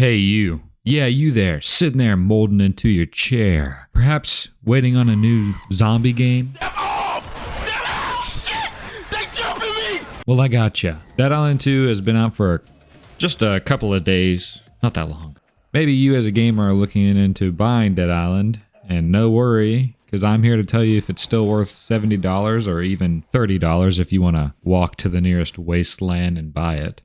Hey you. Yeah, you there, sitting there molding into your chair. Perhaps waiting on a new zombie game? Step off! Step out! Shit! They jumping me! Well, I gotcha. Dead Island 2 has been out for just a couple of days. Not that long. Maybe you as a gamer are looking into buying Dead Island, and no worry, because I'm here to tell you if it's still worth $70 or even $30 if you want to walk to the nearest wasteland and buy it.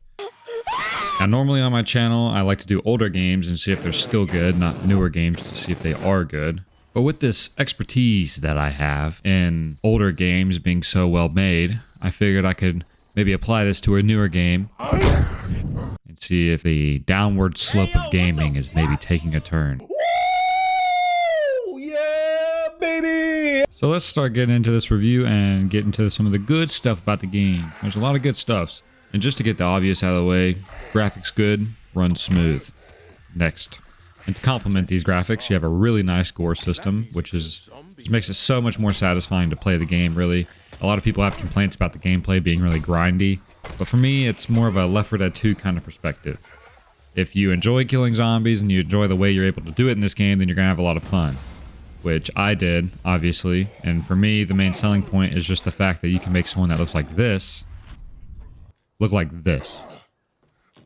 Now, normally on my channel, I like to do older games and see if they're still good, not newer games to see if they are good. But with this expertise that I have in older games being so well made, I figured I could maybe apply this to a newer game and see if the downward slope of gaming is maybe taking a turn. Woo! Yeah, baby! So let's start getting into this review and get into some of the good stuff about the game. There's a lot of good stuffs. And just to get the obvious out of the way, graphics good, runs smooth. Next. And to complement these graphics, you have a really nice gore system, which makes it so much more satisfying to play the game, really. A lot of people have complaints about the gameplay being really grindy, but for me, it's more of a Left 4 Dead 2 kind of perspective. If you enjoy killing zombies and you enjoy the way you're able to do it in this game, then you're going to have a lot of fun. Which I did, obviously. And for me, the main selling point is just the fact that you can make someone that looks like this look like this.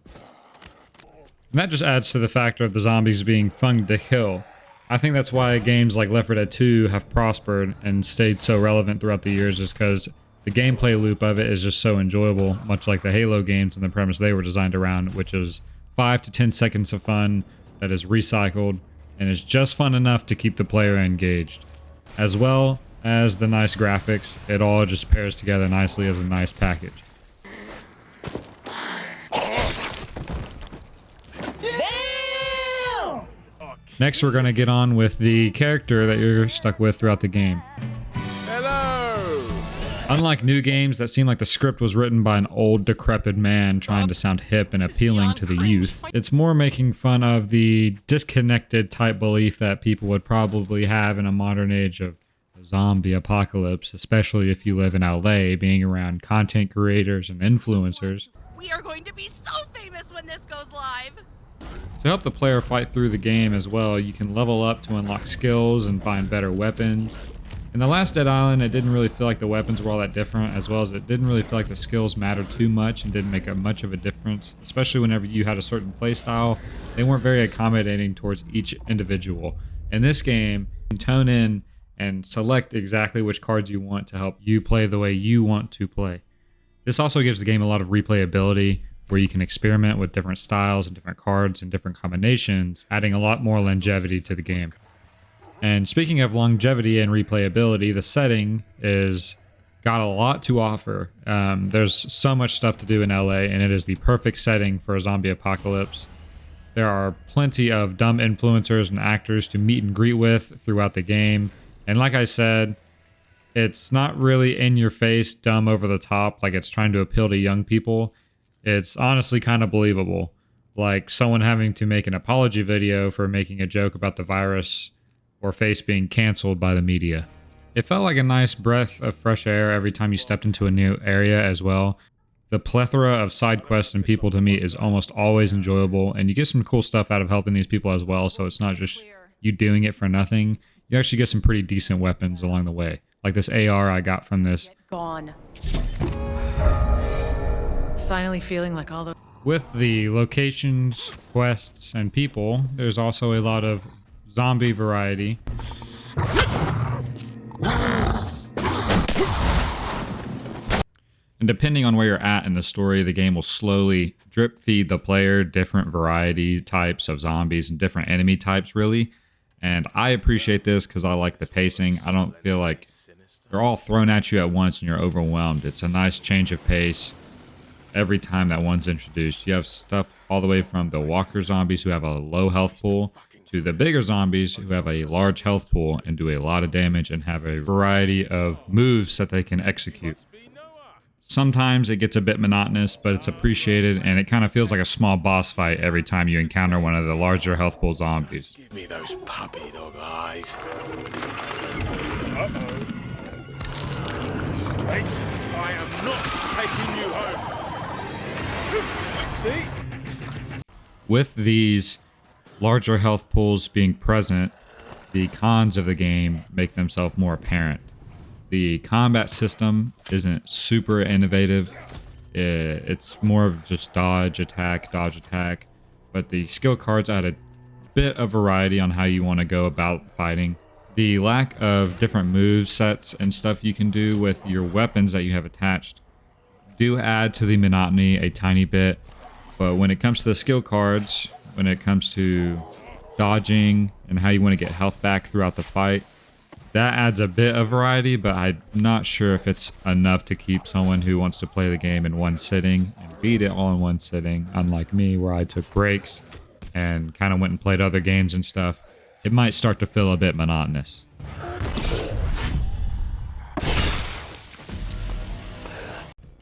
And that just adds to the factor of the zombies being fun to kill. I think that's why games like Left 4 Dead 2 have prospered and stayed so relevant throughout the years, is because the gameplay loop of it is just so enjoyable, much like the Halo games and the premise they were designed around, which is 5 to 10 seconds of fun that is recycled and is just fun enough to keep the player engaged. As well as the nice graphics, it all just pairs together nicely as a nice package. Next, we're going to get on with the character that you're stuck with throughout the game. Hello! Unlike new games that seem like the script was written by an old, decrepit man trying to sound hip and appealing to the youth, it's more making fun of the disconnected type belief that people would probably have in a modern age of zombie apocalypse, especially if you live in LA, being around content creators and influencers. We are going to be so famous when this goes live! To help the player fight through the game as well, you can level up to unlock skills and find better weapons. In the last Dead Island, it didn't really feel like the weapons were all that different, as well as it didn't really feel like the skills mattered too much and didn't make much of a difference, especially whenever you had a certain playstyle. They weren't very accommodating towards each individual. In this game, you can tone in and select exactly which cards you want to help you play the way you want to play. This also gives the game a lot of replayability, where you can experiment with different styles and different cards and different combinations, adding a lot more longevity to the game. And speaking of longevity and replayability, the setting is got a lot to offer. There's so much stuff to do in LA, and it is the perfect setting for a zombie apocalypse. There are plenty of dumb influencers and actors to meet and greet with throughout the game. And like I said, it's not really in your face, dumb over the top, like it's trying to appeal to young people. It's honestly kind of believable, like someone having to make an apology video for making a joke about the virus or face being canceled by the media. It felt like a nice breath of fresh air every time you stepped into a new area as well. The plethora of side quests and people to meet is almost always enjoyable, and you get some cool stuff out of helping these people as well, so it's not just you doing it for nothing. You actually get some pretty decent weapons along the way, like this AR I got from this. Gone. Finally feeling like all the... With the locations, quests, and people, there's also a lot of zombie variety. And depending on where you're at in the story, the game will slowly drip feed the player different variety types of zombies and different enemy types, really. And I appreciate this because I like the pacing. I don't feel like they're all thrown at you at once and you're overwhelmed. It's a nice change of pace every time that one's introduced. You have stuff all the way from the walker zombies who have a low health pool to the bigger zombies who have a large health pool and do a lot of damage and have a variety of moves that they can execute. Sometimes it gets a bit monotonous, but it's appreciated, and it kind of feels like a small boss fight every time you encounter one of the larger health pool zombies. Give me those puppy dog eyes. Mate, I am not taking you home. See? With these larger health pools being present, the cons of the game make themselves more apparent. The combat system isn't super innovative. It's more of just dodge, attack, but the skill cards add a bit of variety on how you want to go about fighting. The lack of different move sets and stuff you can do with your weapons that you have attached do add to the monotony a tiny bit, but when it comes to the skill cards, when it comes to dodging and how you want to get health back throughout the fight, that adds a bit of variety, but I'm not sure if it's enough to keep someone who wants to play the game in one sitting and beat it all in one sitting, unlike me where I took breaks and kind of went and played other games and stuff. It might start to feel a bit monotonous.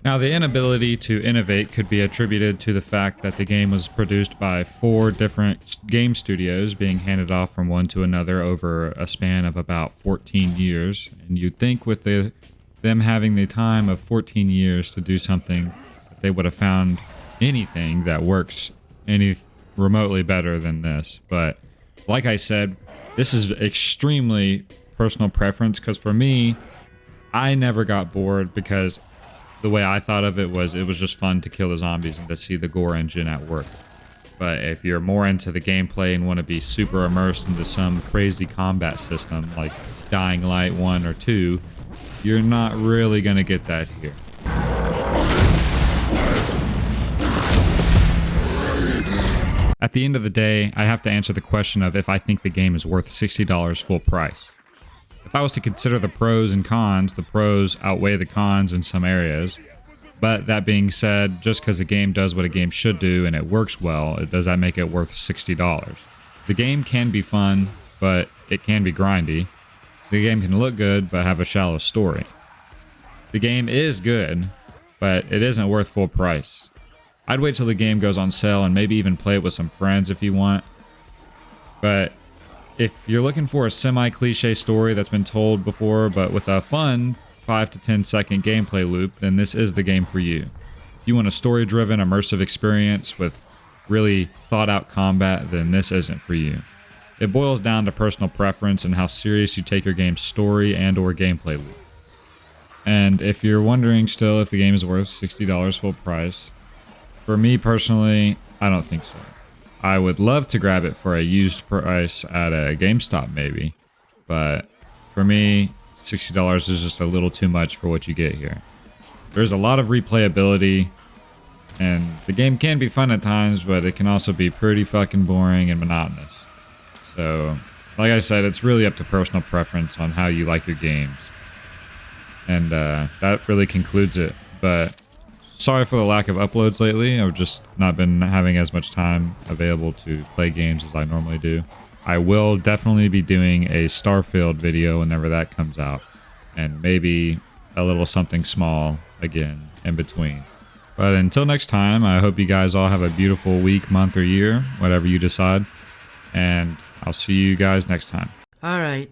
Now, the inability to innovate could be attributed to the fact that the game was produced by 4 different game studios being handed off from one to another over a span of about 14 years. And you'd think with them having the time of 14 years to do something, that they would have found anything that works any remotely better than this. But like I said, this is extremely personal preference, because for me, I never got bored because the way I thought of it was just fun to kill the zombies and to see the gore engine at work. But if you're more into the gameplay and want to be super immersed into some crazy combat system like Dying Light 1 or 2, you're not really going to get that here. At the end of the day, I have to answer the question of if I think the game is worth $60 full price. If I was to consider the pros and cons, the pros outweigh the cons in some areas. But that being said, just because a game does what a game should do and it works well, does that make it worth $60? The game can be fun, but it can be grindy. The game can look good, but have a shallow story. The game is good, but it isn't worth full price. I'd wait till the game goes on sale and maybe even play it with some friends if you want. But if you're looking for a semi-cliche story that's been told before, but with a fun 5 to 10 second gameplay loop, then this is the game for you. If you want a story-driven, immersive experience with really thought-out combat, then this isn't for you. It boils down to personal preference and how serious you take your game's story and or gameplay loop. And if you're wondering still if the game is worth $60 full price, for me personally, I don't think so. I would love to grab it for a used price at a GameStop maybe, but for me, $60 is just a little too much for what you get here. There's a lot of replayability, and the game can be fun at times, but it can also be pretty fucking boring and monotonous. So, like I said, it's really up to personal preference on how you like your games. And that really concludes it, but sorry for the lack of uploads lately. I've just not been having as much time available to play games as I normally do. I will definitely be doing a Starfield video whenever that comes out, and maybe a little something small again in between. But until next time, I hope you guys all have a beautiful week, month, or year, whatever you decide, and I'll see you guys next time. All right.